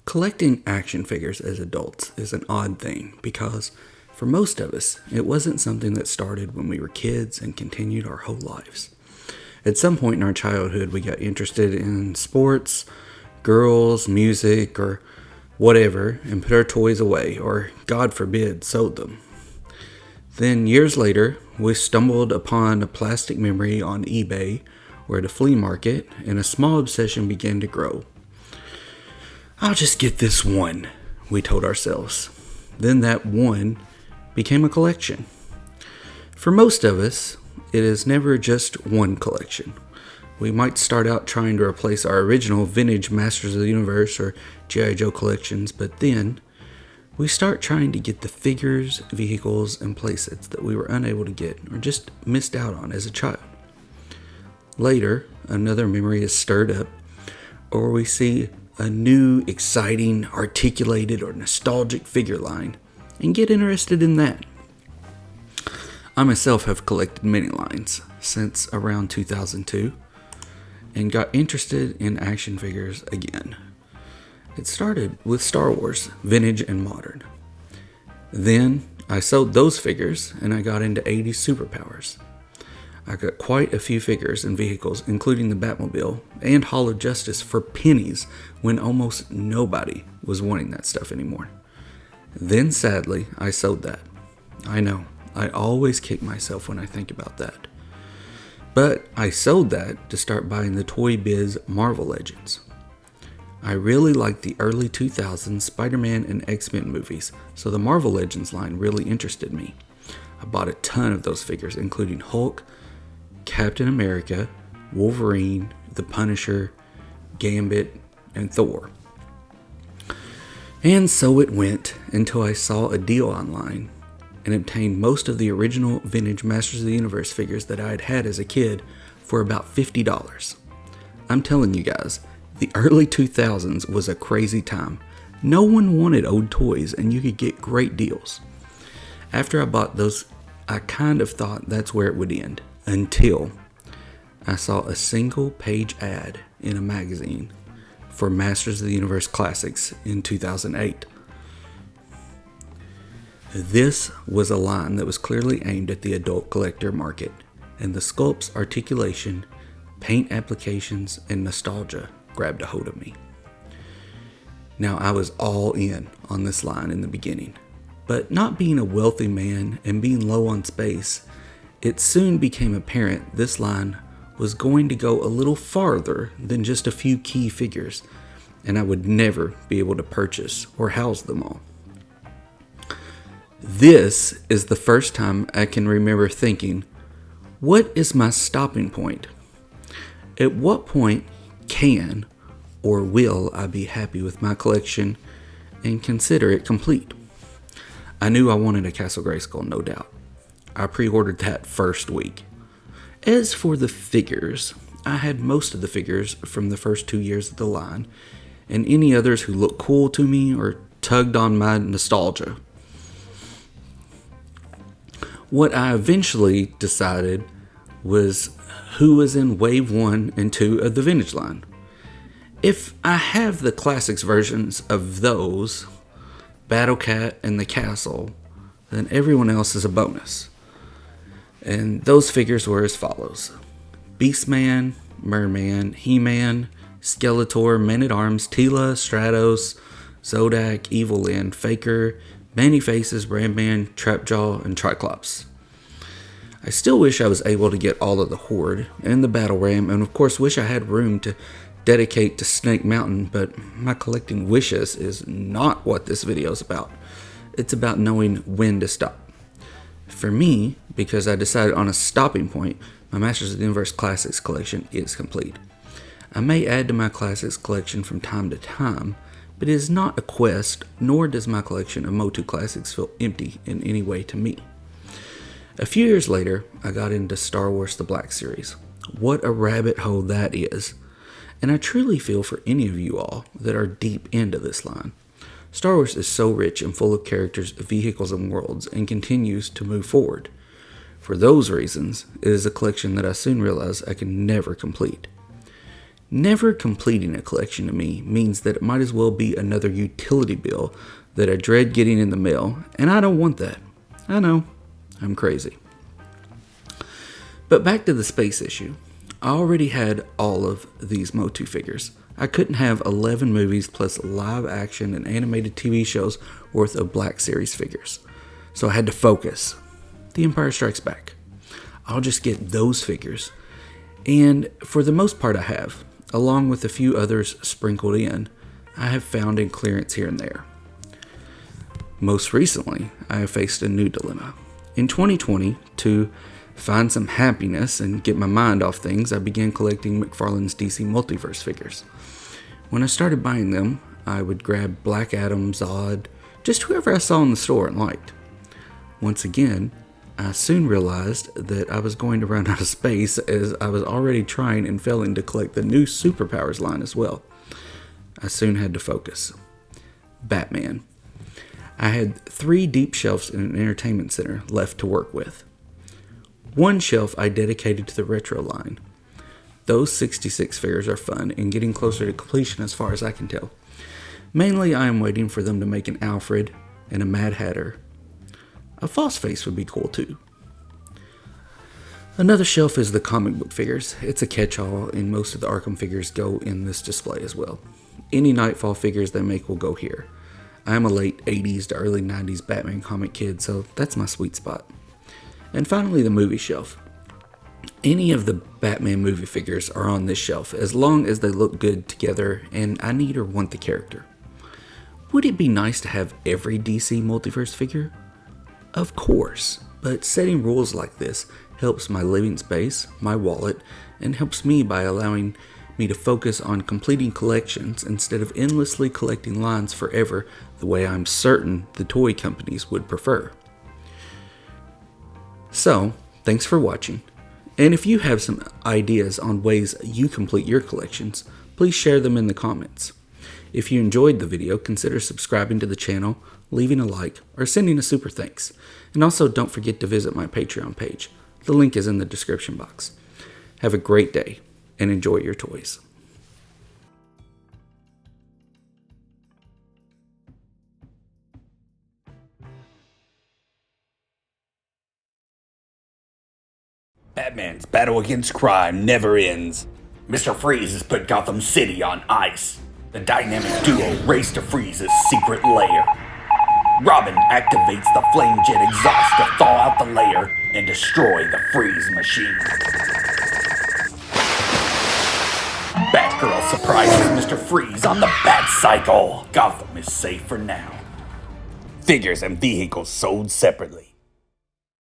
Collecting action figures as adults is an odd thing because, for most of us, it wasn't something that started when we were kids and continued our whole lives. At some point in our childhood, we got interested in sports, girls, music, or whatever, and put our toys away, or, God forbid, sold them. Then, years later, we stumbled upon a plastic memory on eBay or at a flea market, and a small obsession began to grow. I'll just get this one, we told ourselves. Then that one became a collection. For most of us, it is never just one collection. We might start out trying to replace our original vintage Masters of the Universe or G.I. Joe collections, but then we start trying to get the figures, vehicles, and playsets that we were unable to get or just missed out on as a child. Later, another memory is stirred up, or we see a new, exciting, articulated, or nostalgic figure line and get interested in that. I myself have collected many lines since around 2002 and got interested in action figures again. It started with Star Wars, vintage and modern. Then I sold those figures and I got into 80s superpowers. I got quite a few figures and vehicles, including the Batmobile and Hall of Justice, for pennies when almost nobody was wanting that stuff anymore. Then sadly, I sold that. I know, I always kick myself when I think about that. But I sold that to start buying the Toy Biz Marvel Legends. I really liked the early 2000s Spider-Man and X-Men movies, so the Marvel Legends line really interested me. I bought a ton of those figures, including Hulk, Captain America, Wolverine, the Punisher, Gambit, and Thor. And so it went until I saw a deal online and obtained most of the original vintage Masters of the Universe figures that I had had as a kid for about $50. I'm telling you guys, the early 2000s was a crazy time. No one wanted old toys and you could get great deals. After I bought those, I kind of thought that's where it would end. Until I saw a single page ad in a magazine for Masters of the Universe Classics in 2008. This was a line that was clearly aimed at the adult collector market, and the sculpt's articulation, paint applications, and nostalgia grabbed a hold of me. Now, I was all in on this line in the beginning, but not being a wealthy man and being low on space, it soon became apparent this line was going to go a little farther than just a few key figures, and I would never be able to purchase or house them all. This is the first time I can remember thinking, what is my stopping point? At what point can or will I be happy with my collection and consider it complete? I knew I wanted a Castle Grayskull, no doubt. I pre-ordered that first week. As for the figures, I had most of the figures from the first 2 years of the line, and any others who looked cool to me or tugged on my nostalgia. What I eventually decided was who was in Wave 1 and 2 of the vintage line. If I have the classics versions of those, Battle Cat and the Castle, then everyone else is a bonus. And those figures were as follows: Beastman, Merman, He-Man, Skeletor, Man-at-Arms, Tila, Stratos, Zodak, Evil Lyn, Faker, Manny Faces, Brandman, Trapjaw, and Triclops. I still wish I was able to get all of the Horde and the Battle Ram, and of course wish I had room to dedicate to Snake Mountain, but my collecting wishes is not what this video is about. It's about knowing when to stop. For me, because I decided on a stopping point, my Masters of the Universe Classics collection is complete. I may add to my Classics collection from time to time, but it is not a quest, nor does my collection of Motu Classics feel empty in any way to me. A few years later, I got into Star Wars The Black Series. What a rabbit hole that is. And I truly feel for any of you all that are deep into this line. Star Wars is so rich and full of characters, vehicles, and worlds, and continues to move forward. For those reasons, it is a collection that I soon realized I can never complete. Never completing a collection to me means that it might as well be another utility bill that I dread getting in the mail, and I don't want that. I know, I'm crazy. But back to the space issue. I already had all of these Motu figures. I couldn't have 11 movies plus live action and animated TV shows worth of Black Series figures. So I had to focus. The Empire Strikes Back. I'll just get those figures. And for the most part I have, along with a few others sprinkled in, I have found in clearance here and there. Most recently, I have faced a new dilemma. In 2020, to find some happiness and get my mind off things, I began collecting McFarlane's DC Multiverse figures. When I started buying them, I would grab Black Adam, Zod, just whoever I saw in the store and liked. Once again, I soon realized that I was going to run out of space, as I was already trying and failing to collect the new Superpowers line as well. I soon had to focus. Batman. I had 3 deep shelves in an entertainment center left to work with. One shelf I dedicated to the retro line. Those 66 figures are fun and getting closer to completion as far as I can tell. Mainly I am waiting for them to make an Alfred and a Mad Hatter. A False Face would be cool too. Another shelf is the comic book figures. It's a catch-all, and most of the Arkham figures go in this display as well. Any Nightfall figures they make will go here. I am a late 80s to early 90s Batman comic kid, so that's my sweet spot. And finally, the movie shelf. Any of the Batman movie figures are on this shelf, as long as they look good together and I need or want the character. Would it be nice to have every DC Multiverse figure? Of course, but setting rules like this helps my living space, my wallet, and helps me by allowing me to focus on completing collections instead of endlessly collecting lines forever the way I'm certain the toy companies would prefer. So, thanks for watching, and if you have some ideas on ways you complete your collections, please share them in the comments. If you enjoyed the video, consider subscribing to the channel, leaving a like, or sending a super thanks. And also don't forget to visit my Patreon page. The link is in the description box. Have a great day, and enjoy your toys. Batman's battle against crime never ends. Mr. Freeze has put Gotham City on ice. The dynamic duo race to Freeze's secret lair. Robin activates the flame jet exhaust to thaw out the lair and destroy the Freeze machine. Batgirl surprises Mr. Freeze on the Bat Cycle. Gotham is safe for now. Figures and vehicles sold separately.